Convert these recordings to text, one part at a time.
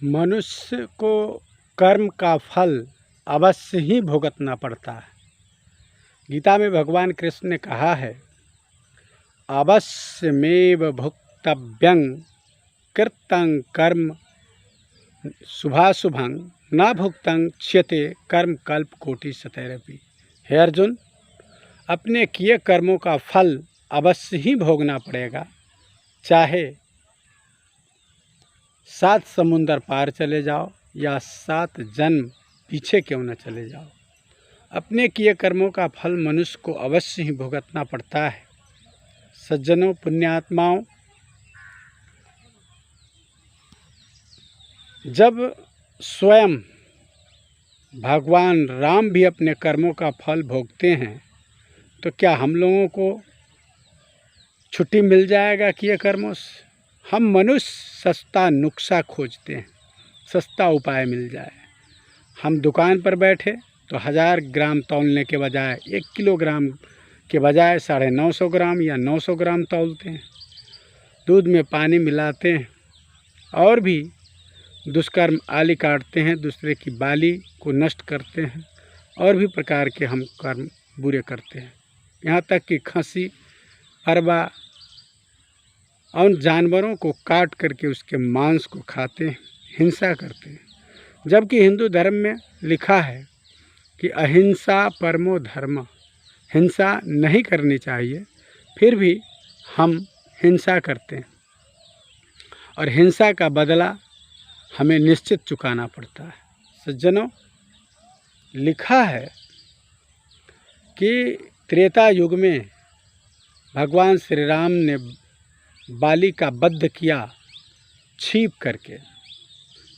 मनुष्य को कर्म का फल अवश्य ही भुगतना पड़ता है। गीता में भगवान कृष्ण ने कहा है, अवश्यमेव भुक्तव्यं कृतं कर्म शुभाशुभं न भुक्तं क्ष्यते कर्म कल्प कोटि शतैरपि। हे अर्जुन, अपने किए कर्मों का फल अवश्य ही भोगना पड़ेगा, चाहे 7 समुंदर पार चले जाओ या 7 जन्म पीछे क्यों न चले जाओ। अपने किए कर्मों का फल मनुष्य को अवश्य ही भुगतना पड़ता है। सज्जनों, पुण्यात्माओं, जब स्वयं भगवान राम भी अपने कर्मों का फल भोगते हैं, तो क्या हम लोगों को छुट्टी मिल जाएगा किए कर्मों से? हम मनुष्य सस्ता नुस्खा खोजते हैं, सस्ता उपाय मिल जाए। हम दुकान पर बैठे तो 1000 ग्राम तौलने के बजाय 1 किलोग्राम के बजाय 950 ग्राम या 900 ग्राम तौलते हैं। दूध में पानी मिलाते हैं और भी दुष्कर्म, आली काटते हैं, दूसरे की बाली को नष्ट करते हैं और भी प्रकार के हम कर्म बुरे करते हैं। यहाँ तक कि खसी, अरबा और जानवरों को काट करके उसके मांस को खाते हैं, हिंसा करते हैं। जबकि हिंदू धर्म में लिखा है कि अहिंसा परमो धर्म, हिंसा नहीं करनी चाहिए, फिर भी हम हिंसा करते हैं और हिंसा का बदला हमें निश्चित चुकाना पड़ता है। सज्जनों, लिखा है कि त्रेता युग में भगवान श्री राम ने बाली का वध किया, छिप करके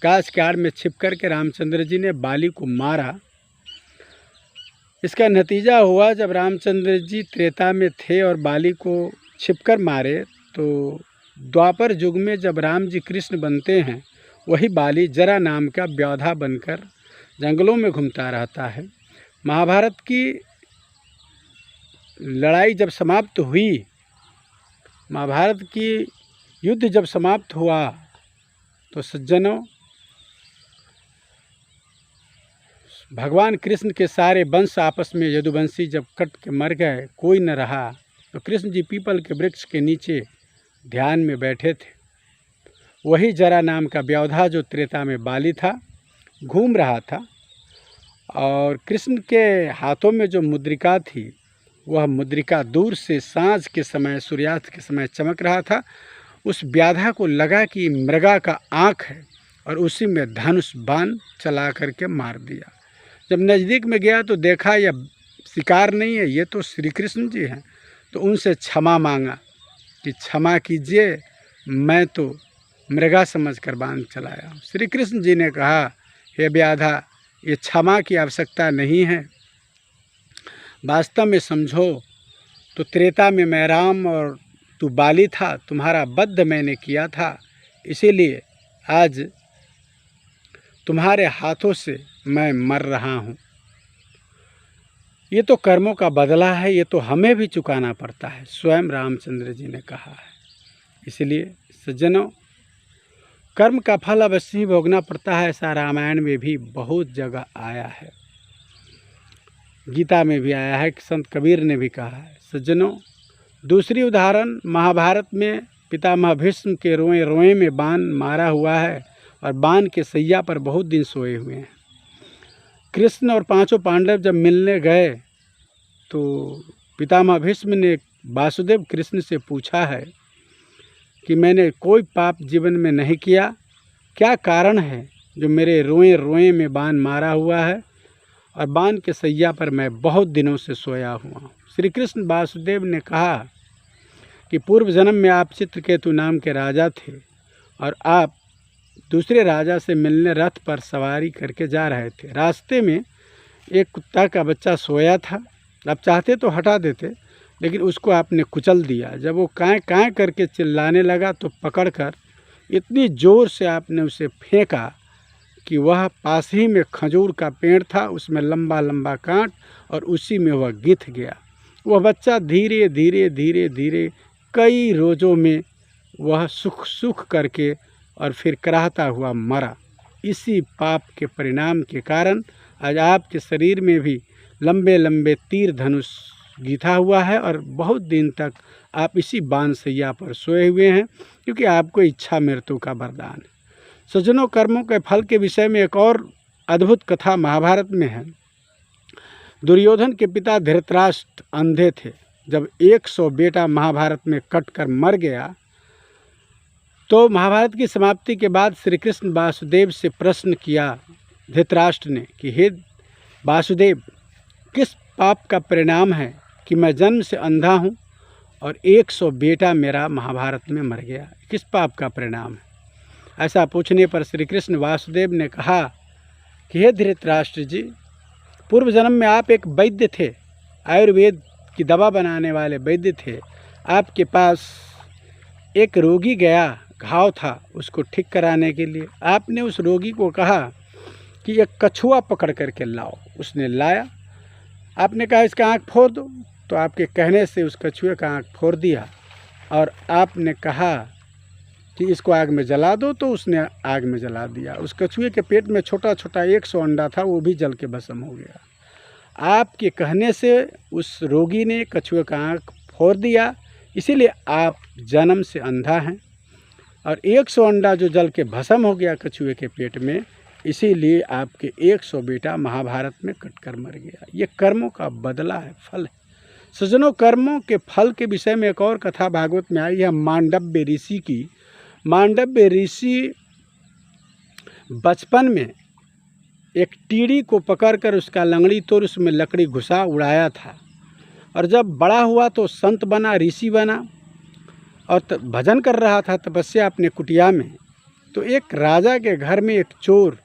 गाछ के आड़ में छिप करके रामचंद्र जी ने बाली को मारा। इसका नतीजा हुआ, जब रामचंद्र जी त्रेता में थे और बाली को छिपकर मारे, तो द्वापर युग में जब राम जी कृष्ण बनते हैं, वही बाली जरा नाम का व्योधा बनकर जंगलों में घूमता रहता है। महाभारत की लड़ाई जब समाप्त हुई, महाभारत की युद्ध जब समाप्त हुआ, तो सज्जनों, भगवान कृष्ण के सारे वंश आपस में यदुवंशी जब कट के मर गए, कोई न रहा, तो कृष्ण जी पीपल के वृक्ष के नीचे ध्यान में बैठे थे। वही जरा नाम का व्योधा जो त्रेता में बाली था, घूम रहा था और कृष्ण के हाथों में जो मुद्रिका थी, वह मुद्रिका दूर से सांझ के समय, सूर्यास्त के समय चमक रहा था। उस व्याधा को लगा कि मृगा का आँख है और उसी में धनुष बाण चला करके मार दिया। जब नज़दीक में गया तो देखा यह शिकार नहीं है, ये तो श्री कृष्ण जी हैं। तो उनसे क्षमा मांगा कि क्षमा कीजिए, मैं तो मृगा समझकर बाण चलाया। श्री कृष्ण जी ने कहा, हे व्याधा, ये क्षमा की आवश्यकता नहीं है। वास्तव में समझो तो त्रेता में मैं राम और तू बाली था, तुम्हारा वध मैंने किया था, इसीलिए आज तुम्हारे हाथों से मैं मर रहा हूँ। ये तो कर्मों का बदला है, ये तो हमें भी चुकाना पड़ता है, स्वयं रामचंद्र जी ने कहा है। इसलिए सज्जनों, कर्म का फल अवश्य ही भोगना पड़ता है। ऐसा रामायण में भी बहुत जगह आया है, गीता में भी आया है, संत कबीर ने भी कहा है। सज्जनों, दूसरी उदाहरण महाभारत में पितामह भीष्म के रोए रोए में बाण मारा हुआ है और बाण के सैया पर बहुत दिन सोए हुए हैं। कृष्ण और 5 पांडव जब मिलने गए, तो पितामह भीष्म ने वासुदेव कृष्ण से पूछा है कि मैंने कोई पाप जीवन में नहीं किया, क्या कारण है जो मेरे रोए रोए में बाण मारा हुआ है और बाण के सैया पर मैं बहुत दिनों से सोया हुआ हूँ। श्री कृष्ण वासुदेव ने कहा कि पूर्व जन्म में आप चित्रकेतु नाम के राजा थे और आप दूसरे राजा से मिलने रथ पर सवारी करके जा रहे थे। रास्ते में एक कुत्ता का बच्चा सोया था, आप चाहते तो हटा देते, लेकिन उसको आपने कुचल दिया। जब वो काँ काँ करके चिल्लाने लगा तो पकड़कर इतनी ज़ोर से आपने उसे फेंका कि वह पास ही में खजूर का पेड़ था, उसमें लंबा लंबा कांट, और उसी में वह गिथ गया। वह बच्चा धीरे धीरे धीरे धीरे कई रोज़ों में वह सुख सुख करके और फिर कराहता हुआ मरा। इसी पाप के परिणाम के कारण आज आपके शरीर में भी लंबे लंबे तीर धनुष गीथा हुआ है और बहुत दिन तक आप इसी बाणशैया पर सोए हुए हैं, क्योंकि आपको इच्छा मृत्यु का वरदान है। सज्जनों, कर्मों के फल के विषय में एक और अद्भुत कथा महाभारत में है। दुर्योधन के पिता धृतराष्ट्र अंधे थे। जब 100 बेटा महाभारत में कट कर मर गया तो महाभारत की समाप्ति के बाद श्री कृष्ण वासुदेव से प्रश्न किया धृतराष्ट्र ने कि हे वासुदेव, किस पाप का परिणाम है कि मैं जन्म से अंधा हूँ और 100 बेटा मेरा महाभारत में मर गया? किस पाप का परिणाम है? ऐसा पूछने पर श्री कृष्ण वासुदेव ने कहा कि हे धृतराष्ट्र जी, पूर्व जन्म में आप एक वैद्य थे, आयुर्वेद की दवा बनाने वाले वैद्य थे। आपके पास एक रोगी गया, घाव था, उसको ठीक कराने के लिए आपने उस रोगी को कहा कि एक कछुआ पकड़ करके लाओ। उसने लाया। आपने कहा इसका आँख फोड़ दो, तो आपके कहने से उस कछुए का आँख फोड़ दिया और आपने कहा कि इसको आग में जला दो, तो उसने आग में जला दिया। उस कछुए के पेट में छोटा छोटा 100 अंडा था, वो भी जल के भस्म हो गया। आपके कहने से उस रोगी ने कछुए का आँख फोड़ दिया, इसीलिए आप जन्म से अंधा हैं और 100 अंडा जो जल के भस्म हो गया कछुए के पेट में, इसीलिए आपके 100 बेटा महाभारत में कटकर मर गया। ये कर्मों का बदला है, फल है। सज्जनों, कर्मों के फल के विषय में एक और कथा भागवत में आई है मांडव्य ऋषि की। मांडव्य ऋषि बचपन में एक टीड़ी को पकड़कर उसका लंगड़ी तोड़ उसमें लकड़ी घुसा उड़ाया था, और जब बड़ा हुआ तो संत बना, ऋषि बना और भजन कर रहा था तपस्या अपने कुटिया में। तो एक राजा के घर में एक चोर,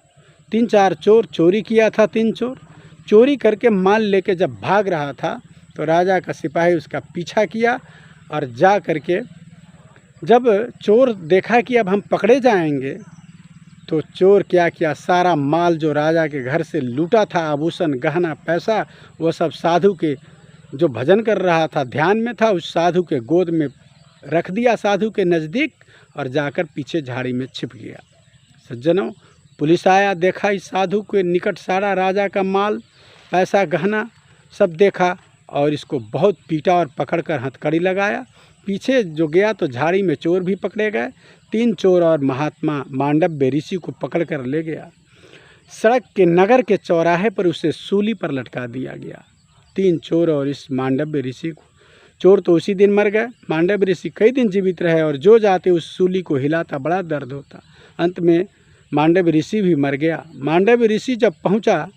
3-4 चोर चोरी किया था। 3 चोर चोरी करके माल लेके जब भाग रहा था तो राजा का सिपाही उसका पीछा किया और जा करके जब चोर देखा कि अब हम पकड़े जाएंगे, तो चोर क्या किया, सारा माल जो राजा के घर से लूटा था, आभूषण गहना पैसा, वो सब साधु के जो भजन कर रहा था, ध्यान में था, उस साधु के गोद में रख दिया, साधु के नज़दीक, और जाकर पीछे झाड़ी में छिप गया। सज्जनों, पुलिस आया, देखा इस साधु के निकट सारा राजा का माल पैसा गहना सब देखा और इसको बहुत पीटा और पकड़कर हथकड़ी लगाया। पीछे जो गया तो झाड़ी में चोर भी पकड़े गए। 3 चोर और महात्मा मांडव्य ऋषि को पकड़ कर ले गया। सड़क के नगर के चौराहे पर उसे सूली पर लटका दिया गया। 3 चोर और इस मांडव्य ऋषि को। चोर तो उसी दिन मर गए, मांडव्य ऋषि कई दिन जीवित रहे और जो जाते उस सूली को हिलाता, बड़ा दर्द होता। अंत में मांडव्य ऋषि भी मर गया। मांडव्य ऋषि जब पहुंचा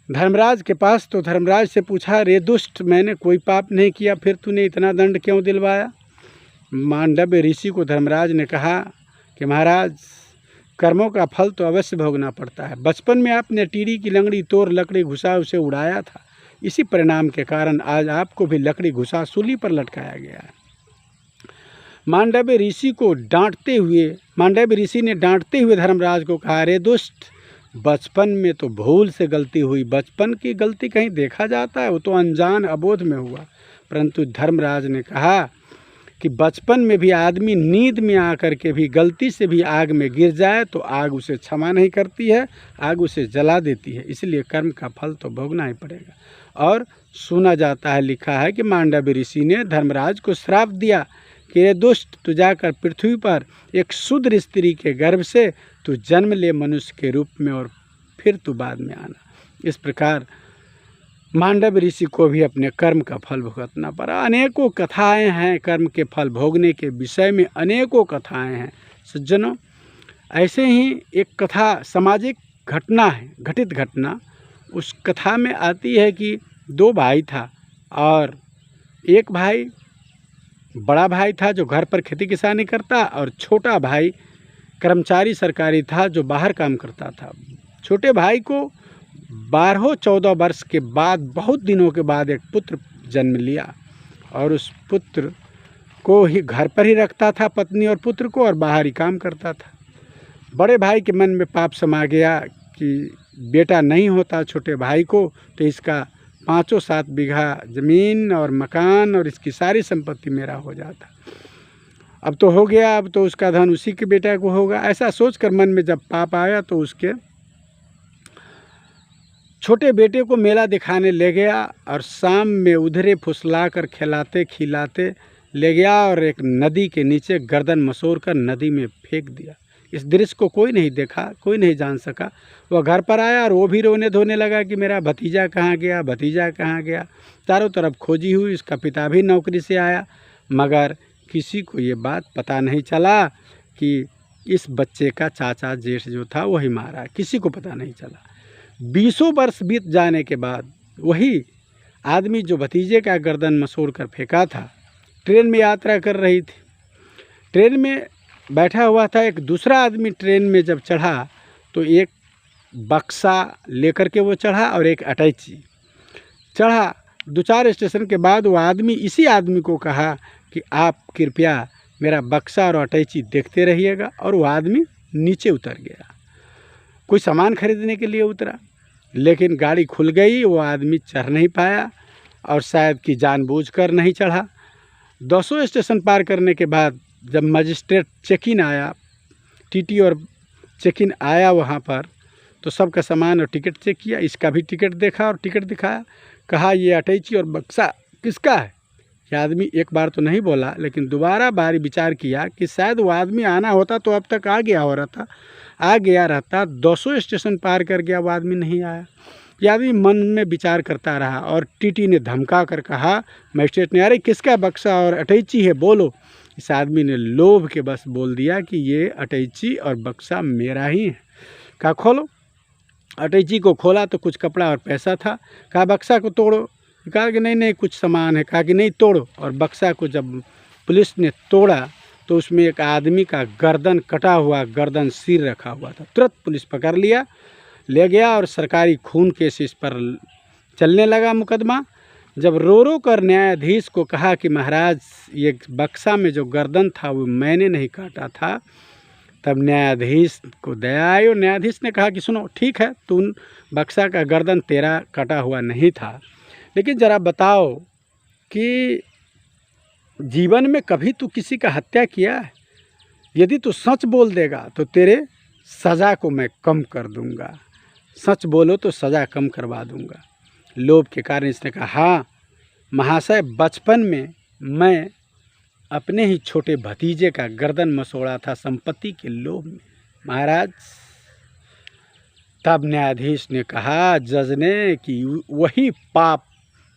धर्मराज के पास तो धर्मराज से पूछा, रे दुष्ट, मैंने कोई पाप नहीं किया, फिर तूने इतना दंड क्यों दिलवाया? मांडव्य ऋषि को धर्मराज ने कहा कि महाराज, कर्मों का फल तो अवश्य भोगना पड़ता है। बचपन में आपने टीड़ी की लंगड़ी तोड़ लकड़ी घुसा उसे उड़ाया था, इसी परिणाम के कारण आज आपको भी लकड़ी घुसा सूली पर लटकाया गया है। मांडव्य ऋषि ने डांटते हुए धर्मराज को कहा, रे दुष्ट, बचपन में तो भूल से गलती हुई, बचपन की गलती कहीं देखा जाता है, वो तो अनजान अबोध में हुआ। परंतु धर्मराज ने कहा कि बचपन में भी आदमी नींद में आकर के भी गलती से भी आग में गिर जाए तो आग उसे क्षमा नहीं करती है, आग उसे जला देती है। इसलिए कर्म का फल तो भोगना ही पड़ेगा। और सुना जाता है, लिखा है कि मांडव्य ऋषि ने धर्मराज को श्राप दिया कि ये दुष्ट, तू जाकर पृथ्वी पर एक शूद्र स्त्री के गर्भ से तू जन्म ले मनुष्य के रूप में और फिर तू बाद में आना। इस प्रकार मांडव्य ऋषि को भी अपने कर्म का फल भुगतना पड़ा। अनेकों कथाएं हैं कर्म के फल भोगने के विषय में, अनेकों कथाएं हैं। सज्जनों, ऐसे ही एक कथा सामाजिक घटना है, घटित घटना। उस कथा में आती है कि 2 भाई था और एक भाई बड़ा भाई था जो घर पर खेती किसानी करता, और छोटा भाई कर्मचारी सरकारी था जो बाहर काम करता था। छोटे भाई को 12-14 वर्ष के बाद, बहुत दिनों के बाद, एक पुत्र जन्म लिया और उस पुत्र को ही घर पर ही रखता था, पत्नी और पुत्र को, और बाहर ही काम करता था। बड़े भाई के मन में पाप समा गया कि बेटा नहीं होता छोटे भाई को तो इसका 5-7 बीघा ज़मीन और मकान और इसकी सारी संपत्ति मेरा हो जाता। अब तो हो गया, अब तो उसका धन उसी के बेटा को होगा। ऐसा सोचकर मन में जब पाप आया तो उसके छोटे बेटे को मेला दिखाने ले गया और शाम में उधरे फुसला कर खिलाते खिलाते ले गया और एक नदी के नीचे गर्दन मसोड़ कर नदी में फेंक दिया। इस दृश्य को कोई नहीं देखा, कोई नहीं जान सका। वह घर पर आया और वो भी रोने धोने लगा कि मेरा भतीजा कहाँ गया, भतीजा कहाँ गया। चारों तरफ खोजी हुई, इसका पिता भी नौकरी से आया, मगर किसी को ये बात पता नहीं चला कि इस बच्चे का चाचा जेठ जो था वही मारा। किसी को पता नहीं चला। 20 वर्ष बीत जाने के बाद वही आदमी जो भतीजे का गर्दन मसोड़ कर फेंका था, ट्रेन में यात्रा कर रही थी। ट्रेन में बैठा हुआ था एक दूसरा आदमी। ट्रेन में जब चढ़ा तो एक बक्सा लेकर के वो चढ़ा और एक अटैची चढ़ा। 2-4 स्टेशन के बाद वो आदमी इसी आदमी को कहा कि आप कृपया मेरा बक्सा और अटैची देखते रहिएगा, और वो आदमी नीचे उतर गया। कोई सामान खरीदने के लिए उतरा, लेकिन गाड़ी खुल गई, वो आदमी चढ़ नहीं पाया और शायद कि जानबूझकर नहीं चढ़ा। 200 स्टेशन पार करने के बाद जब मजिस्ट्रेट चेक इन आया, टीटी और चेक इन आया वहाँ पर, तो सबका सामान और टिकट चेक किया। इसका भी टिकट देखा और टिकट दिखाया। कहा ये अटैची और बक्सा किसका है। ये आदमी एक बार तो नहीं बोला, लेकिन दोबारा बारी विचार किया कि शायद वो आदमी आना होता तो अब तक आ गया रहता। 200 स्टेशन पार कर गया, वो आदमी नहीं आया। ये आदमी मन में विचार करता रहा और टीटी ने धमका कर कहा, मजिस्ट्रेट ने, अरे किसका बक्सा और अटैची है, बोलो। इस आदमी ने लोभ के बस बोल दिया कि ये अटैची और बक्सा मेरा ही है। कहा खोलो। अटैची को खोला तो कुछ कपड़ा और पैसा था। कहा बक्सा को तोड़ो। कहा कि नहीं कुछ सामान है। कहा कि नहीं तोड़ो। और बक्सा को जब पुलिस ने तोड़ा तो उसमें एक आदमी का गर्दन कटा हुआ, गर्दन सिर रखा हुआ था। तुरंत पुलिस पकड़ लिया, ले गया और सरकारी खून केस इस पर चलने लगा मुकदमा। जब रो कर न्यायाधीश को कहा कि महाराज ये बक्सा में जो गर्दन था वो मैंने नहीं काटा था, तब न्यायाधीश को दया आई और न्यायाधीश ने कहा कि सुनो ठीक है, तुम बक्सा का गर्दन तेरा कटा हुआ नहीं था, लेकिन ज़रा बताओ कि जीवन में कभी तू किसी का हत्या किया है? यदि तू सच बोल देगा तो तेरे सज़ा को मैं कम कर दूंगा। सच बोलो तो सज़ा कम करवा दूंगा। लोभ के कारण इसने कहा, हाँ महाशय, बचपन में मैं अपने ही छोटे भतीजे का गर्दन मसोड़ा था संपत्ति के लोभ में महाराज। तब न्यायाधीश ने कहा जज ने कि वही पाप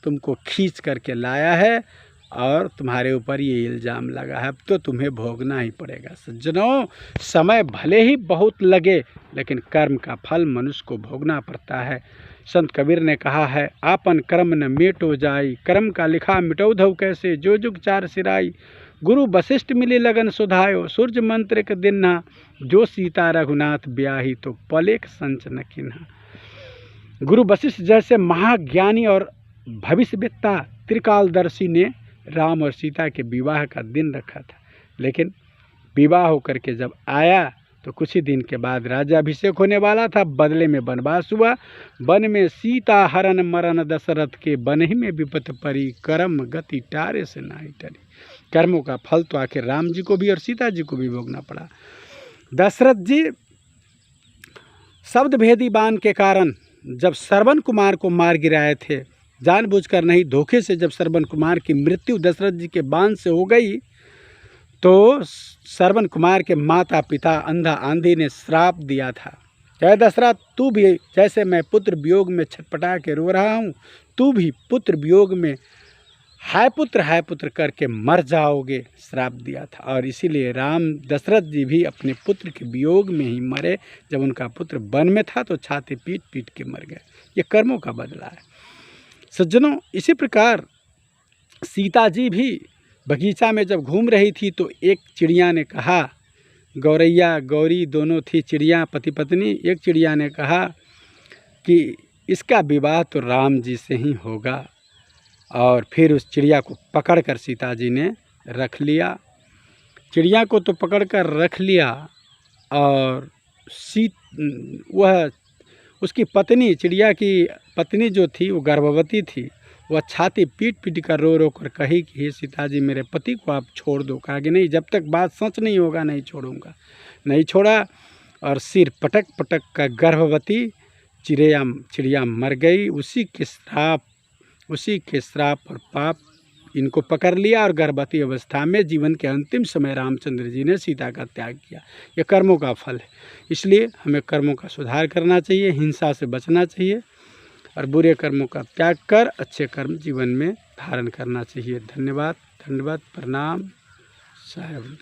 तुमको खींच करके लाया है और तुम्हारे ऊपर ये इल्ज़ाम लगा है, अब तो तुम्हें भोगना ही पड़ेगा। सज्जनों, समय भले ही बहुत लगे, लेकिन कर्म का फल मनुष्य को भोगना पड़ता है। संत कबीर ने कहा है, आपन कर्म न मेटो जाई, कर्म का लिखा मिटो धव कैसे, जो जुग चार सिराई। गुरु वशिष्ठ मिली लगन सुधायो, सूर्य मंत्र के दिन्हा, जो सीता रघुनाथ ब्याही, तो पलेक संच न किन्हा। गुरु वशिष्ठ जैसे महाज्ञानी और भविष्यवेत्ता त्रिकालदर्शी ने राम और सीता के विवाह का दिन रखा था, लेकिन विवाह होकर के जब आया तो कुछ ही दिन के बाद राज्याभिषेक होने वाला था। बदले में वनवास हुआ। वन में सीता हरण मरण दशरथ के, बन ही में विपत परी, कर्म गति टारे से नाही टरी। कर्मों का फल तो आखिर राम जी को भी और सीता जी को भी भोगना पड़ा। दशरथ जी शब्द भेदी बाण के कारण जब श्रवण कुमार को मार गिराए थे, जानबूझकर नहीं, धोखे से जब श्रवण कुमार की मृत्यु दशरथ जी के बाण से हो गई, तो श्रवण कुमार के माता पिता अंधा आंधी ने श्राप दिया था, जय दशरथ, तू भी जैसे मैं पुत्र वियोग में छटपटा के रो रहा हूँ, तू भी पुत्र वियोग में हाय पुत्र करके मर जाओगे, श्राप दिया था। और इसीलिए राम दशरथ जी भी अपने पुत्र के वियोग में ही मरे। जब उनका पुत्र वन में था तो छाती पीट पीट के मर गए। ये कर्मों का बदला है सज्जनों। इसी प्रकार सीता जी भी बगीचा में जब घूम रही थी तो एक चिड़िया ने कहा, गौरैया गौरी दोनों थी चिड़िया पति पत्नी, एक चिड़िया ने कहा कि इसका विवाह तो राम जी से ही होगा। और फिर उस चिड़िया को पकड़कर सीता जी ने रख लिया। चिड़िया को तो पकड़कर रख लिया और वह उसकी पत्नी, चिड़िया की पत्नी जो थी वो गर्भवती थी, वह छाती पीट पीट कर रो रो कर कही कि हे सीता जी, मेरे पति को आप छोड़ दो। कहा कि नहीं, जब तक बात सच नहीं होगा नहीं छोड़ूंगा। नहीं छोड़ा और सिर पटक पटक कर गर्भवती चिड़िया मर गई। उसी के श्राप और पाप इनको पकड़ लिया और गर्भवती अवस्था में जीवन के अंतिम समय रामचंद्र जी ने सीता का त्याग किया। यह कर्मों का फल है। इसलिए हमें कर्मों का सुधार करना चाहिए, हिंसा से बचना चाहिए और बुरे कर्मों का त्याग कर अच्छे कर्म जीवन में धारण करना चाहिए। धन्यवाद, प्रणाम साहेब।